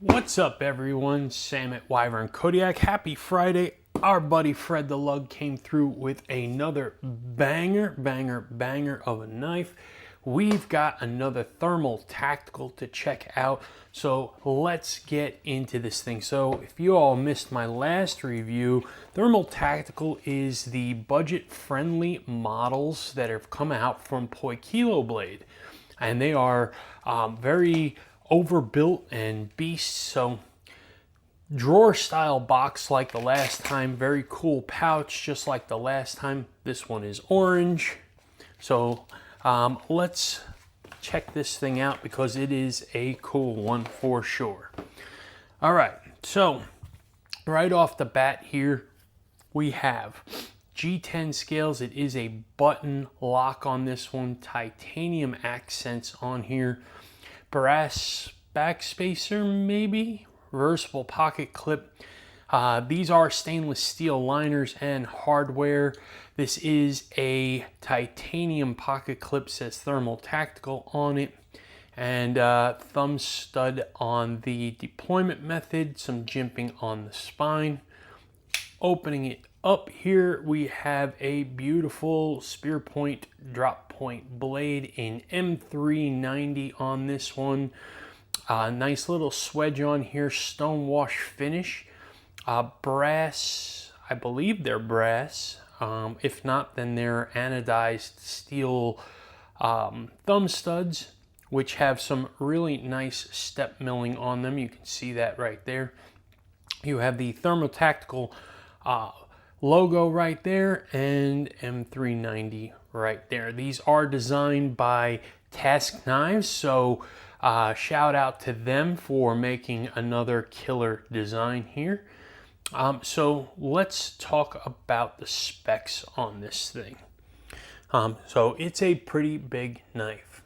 What's up, everyone? Sam at Wyvern Kodiak. Happy Friday. Our buddy Fred the Lug came through with another banger of a knife. We've got another thermal tactical to check out, so let's get into this thing. So if you all missed my last review, thermal tactical is the budget-friendly models that have come out from Poikilo blade, and they are very overbuilt and beasts. So drawer style box like the last time, very cool pouch just like the last time. This one is orange. So let's check this thing out because it is a cool one for sure. All right, so right off the bat here we have G10 scales. It is a button lock on this one, titanium accents on here, brass backspacer, maybe reversible pocket clip. These are stainless steel liners and hardware. This is a titanium pocket clip, says thermal tactical on it, and thumb stud on the deployment method, some jimping on the spine. Opening it up here, we have a beautiful spear point drop point blade in M390 on this one. Nice little swedge on here, stone wash finish. Brass, I believe they're brass. If not, then they're anodized steel thumb studs, which have some really nice step milling on them. You can see that right there. You have the thermal tactical logo right there and M390 right there. These are designed by TASKnives, so shout out to them for making another killer design here. So let's talk about the specs on this thing. So it's a pretty big knife.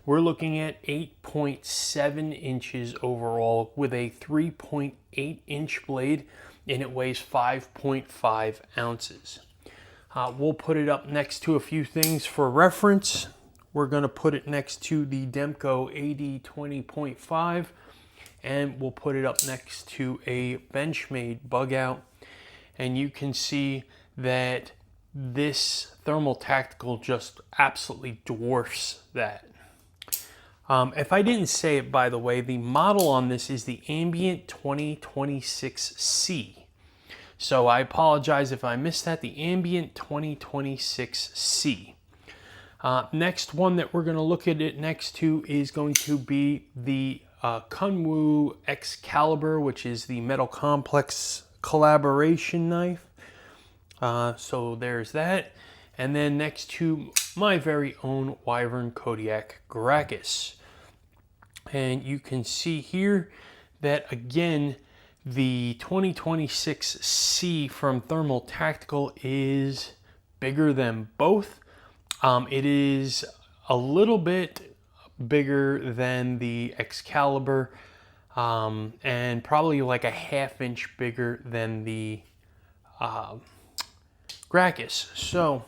We're looking at 8.7 inches overall with a 3.8 inch blade, and it weighs 5.5 ounces. We'll put it up next to a few things for reference. We're going to put it next to the Demko AD 20.5, and we'll put it up next to a Benchmade bug out. And you can see that this thermal tactical just absolutely dwarfs that. If I didn't say it, by the way, the model on this is the Ambient 2026C. So I apologize if I missed that, the Ambient 2026C. Next one that we're going to look at it next to is going to be the Kunwu Excalibur, which is the Metal Complex collaboration knife. So there's that. And then next to my very own Wyvern Kodiak Gracchus. And you can see here that, again, the 2026C from Thermal Tactical is bigger than both. It is a little bit bigger than the Excalibur, and probably like a ½ inch bigger than the Gracchus. So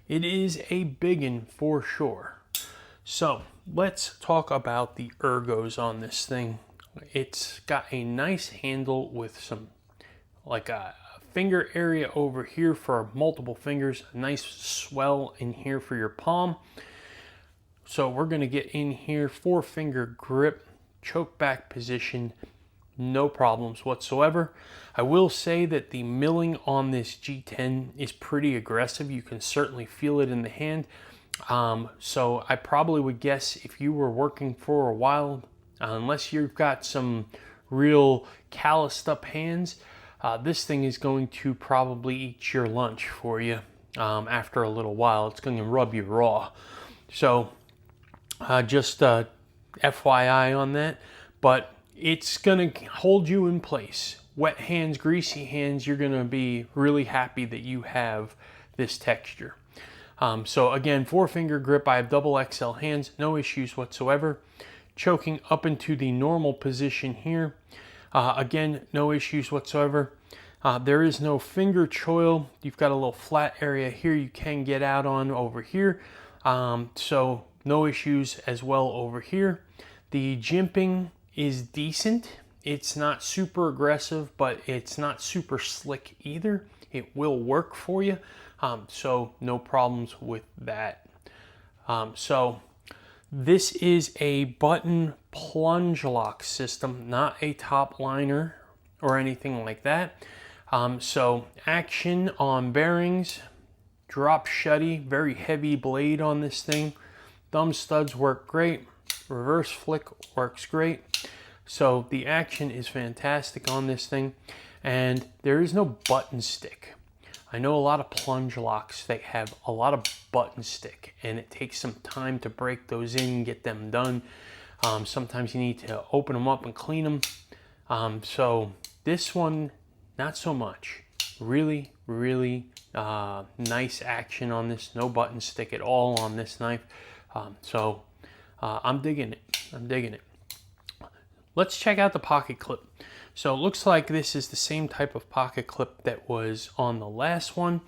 it is a biggin for sure. So let's talk about the ergos on this thing. It's got a nice handle with some, like a finger area over here for multiple fingers, a nice swell in here for your palm. So we're going to get in here, 4-finger grip, choke back position, no problems whatsoever. I will say that the milling on this G10 is pretty aggressive. You can certainly feel it in the hand. So I probably would guess if you were working for a while, unless you've got some real calloused up hands, this thing is going to probably eat your lunch for you after a little while. It's going to rub you raw. So just FYI on that, but it's going to hold you in place. Wet hands, greasy hands, you're going to be really happy that you have this texture. So again, 4-finger grip. I have double XL hands, no issues whatsoever. Choking up into the normal position here. Again, no issues whatsoever. There is no finger choil. You've got a little flat area here you can get out on over here. So no issues as well over here. The jimping is decent. It's not super aggressive, but it's not super slick either. It will work for you, so no problems with that. So this is a button plunge lock system, not a top liner or anything like that. So action on bearings, drop shutty, very heavy blade on this thing. Thumb studs work great. Reverse flick works great. So the action is fantastic on this thing, and there is no button stick. I know a lot of plunge locks, they have a lot of button stick, and it takes some time to break those in and get them done. Sometimes you need to open them up and clean them. So this one, not so much. Really, really nice action on this. No button stick at all on this knife. So I'm digging it. I'm digging it. Let's check out the pocket clip. So it looks like this is the same type of pocket clip that was on the last one.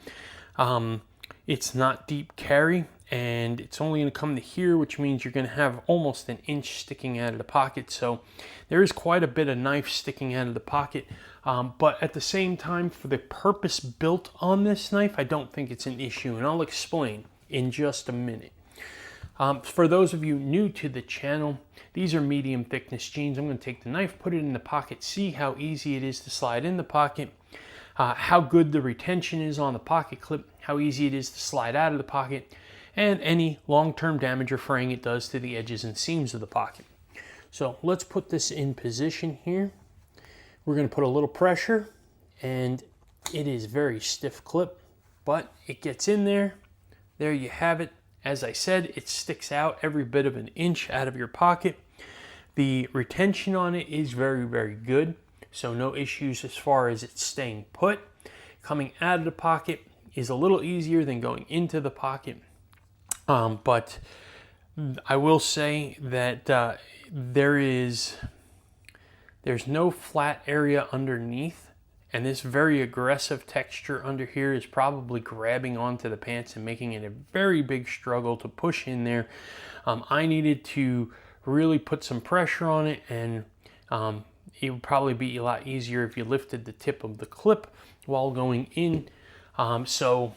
It's not deep carry, and it's only going to come to here, which means you're going to have almost an inch sticking out of the pocket. So there is quite a bit of knife sticking out of the pocket. But at the same time, for the purpose built on this knife, I don't think it's an issue, and I'll explain in just a minute. For those of you new to the channel, these are medium thickness jeans. I'm going to take the knife, put it in the pocket, see how easy it is to slide in the pocket, how good the retention is on the pocket clip, how easy it is to slide out of the pocket, and any long-term damage or fraying it does to the edges and seams of the pocket. So let's put this in position here. We're going to put a little pressure, and it is very stiff clip, but it gets in there. There you have it. As I said, it sticks out every bit of an inch out of your pocket. The retention on it is very, very good, so no issues as far as it staying put. Coming out of the pocket is a little easier than going into the pocket, but I will say that there's no flat area underneath. And this very aggressive texture under here is probably grabbing onto the pants and making it a very big struggle to push in there. I needed to really put some pressure on it, and it would probably be a lot easier if you lifted the tip of the clip while going in. So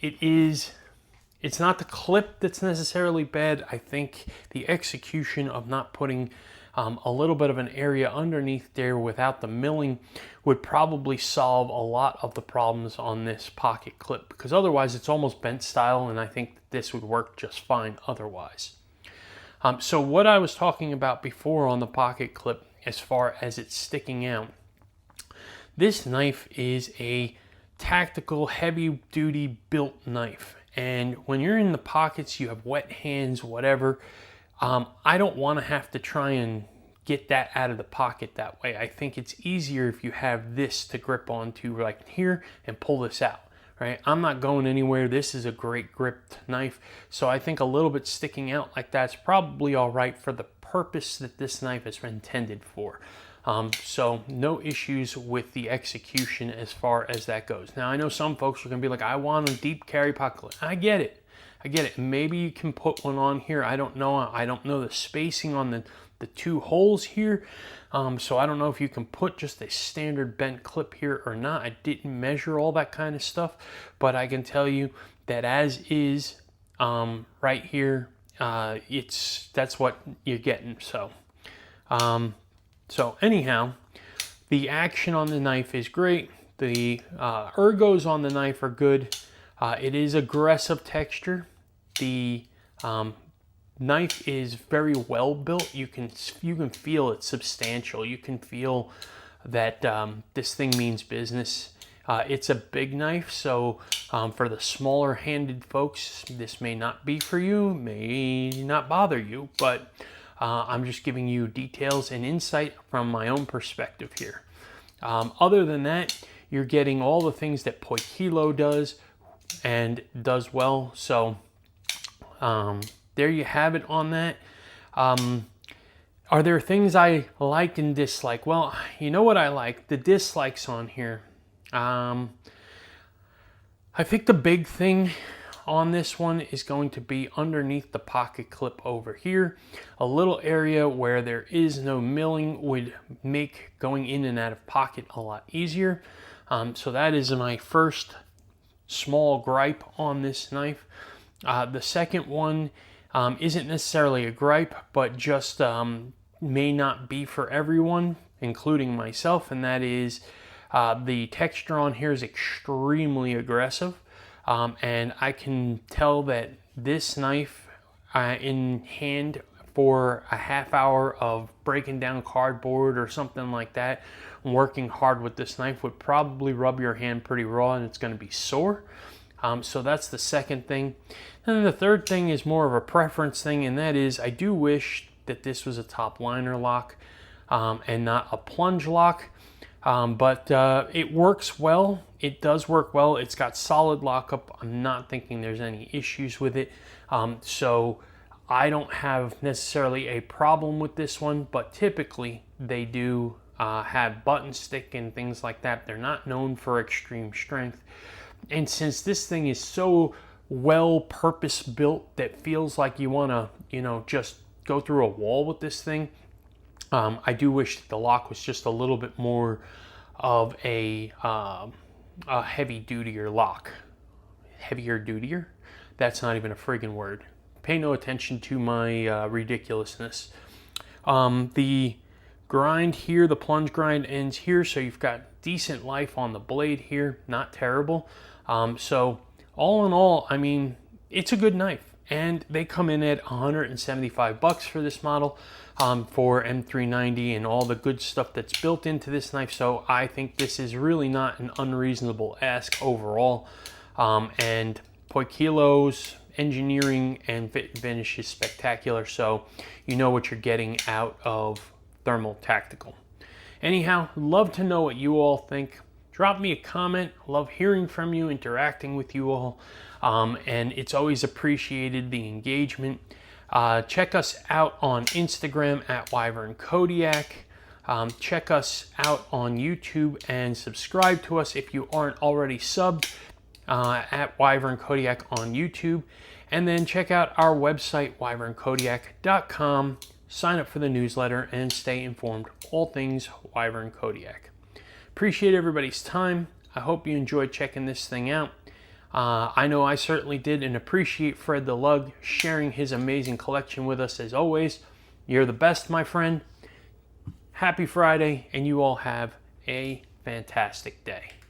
it's not the clip that's necessarily bad. I think the execution of not putting a little bit of an area underneath there without the milling would probably solve a lot of the problems on this pocket clip, because otherwise it's almost bent style, and I think that this would work just fine otherwise. So what I was talking about before on the pocket clip as far as it's sticking out, this knife is a tactical heavy duty built knife, and when you're in the pockets, you have wet hands, whatever. I don't want to have to try and get that out of the pocket that way. I think it's easier if you have this to grip onto like here and pull this out, right? I'm not going anywhere. This is a great gripped knife. So I think a little bit sticking out like that's probably all right for the purpose that this knife is intended for. So no issues with the execution as far as that goes. Now I know some folks are gonna be like, I want a deep carry pocket. I get it. I get it. Maybe you can put one on here. I don't know. I don't know the spacing on the two holes here. So I don't know if you can put just a standard bent clip here or not. I didn't measure all that kind of stuff, but I can tell you that as is right here, that's what you're getting. So, so anyhow, the action on the knife is great. The ergos on the knife are good. It is aggressive texture. The knife is very well built. You can feel it's substantial. You can feel that this thing means business. It's a big knife, so for the smaller handed folks, this may not be for you, may not bother you, but I'm just giving you details and insight from my own perspective here. Other than that, you're getting all the things that Poikilo does and does well. So there you have it on that. Are there things I like and dislike? Well, you know what I like? The dislikes on here. I think the big thing on this one is going to be underneath the pocket clip over here. A little area where there is no milling would make going in and out of pocket a lot easier. So that is my first small gripe on this knife. The second one isn't necessarily a gripe, but just may not be for everyone, including myself, and that is the texture on here is extremely aggressive. And I can tell that this knife in hand for a half hour of breaking down cardboard or something like that, working hard with this knife would probably rub your hand pretty raw and it's going to be sore. So that's the second thing. And the third thing is more of a preference thing, and that is I do wish that this was a top liner lock and not a plunge lock. But it works well. It does work well. It's got solid lockup. I'm not thinking there's any issues with it. So I don't have necessarily a problem with this one, but typically they do have button stick and things like that. They're not known for extreme strength. And since this thing is so well purpose built that feels like you want to, you know, just go through a wall with this thing, I do wish that the lock was just a little bit more of a heavy dutier lock. Heavier dutier? That's not even a friggin' word. Pay no attention to my ridiculousness. The grind here, the plunge grind ends here, so you've got decent life on the blade here, not terrible. So all in all, I mean, it's a good knife, and they come in at $175 for this model. For M390 and all the good stuff that's built into this knife, so I think this is really not an unreasonable ask overall. And Poikilo's engineering and fit and finish is spectacular, so you know what you're getting out of Thermal Tactical. Anyhow, love to know what you all think. Drop me a comment. Love hearing from you, interacting with you all, and it's always appreciated, the engagement. Check us out on Instagram at Wyvern Kodiak. Check us out on YouTube and subscribe to us if you aren't already subbed at Wyvern Kodiak on YouTube. And then check out our website, wyvernkodiak.com. Sign up for the newsletter and stay informed all things Wyvern Kodiak. Appreciate everybody's time. I hope you enjoyed checking this thing out. I know I certainly did, and appreciate Fred the Lug sharing his amazing collection with us as always. You're the best, my friend. Happy Friday, and you all have a fantastic day.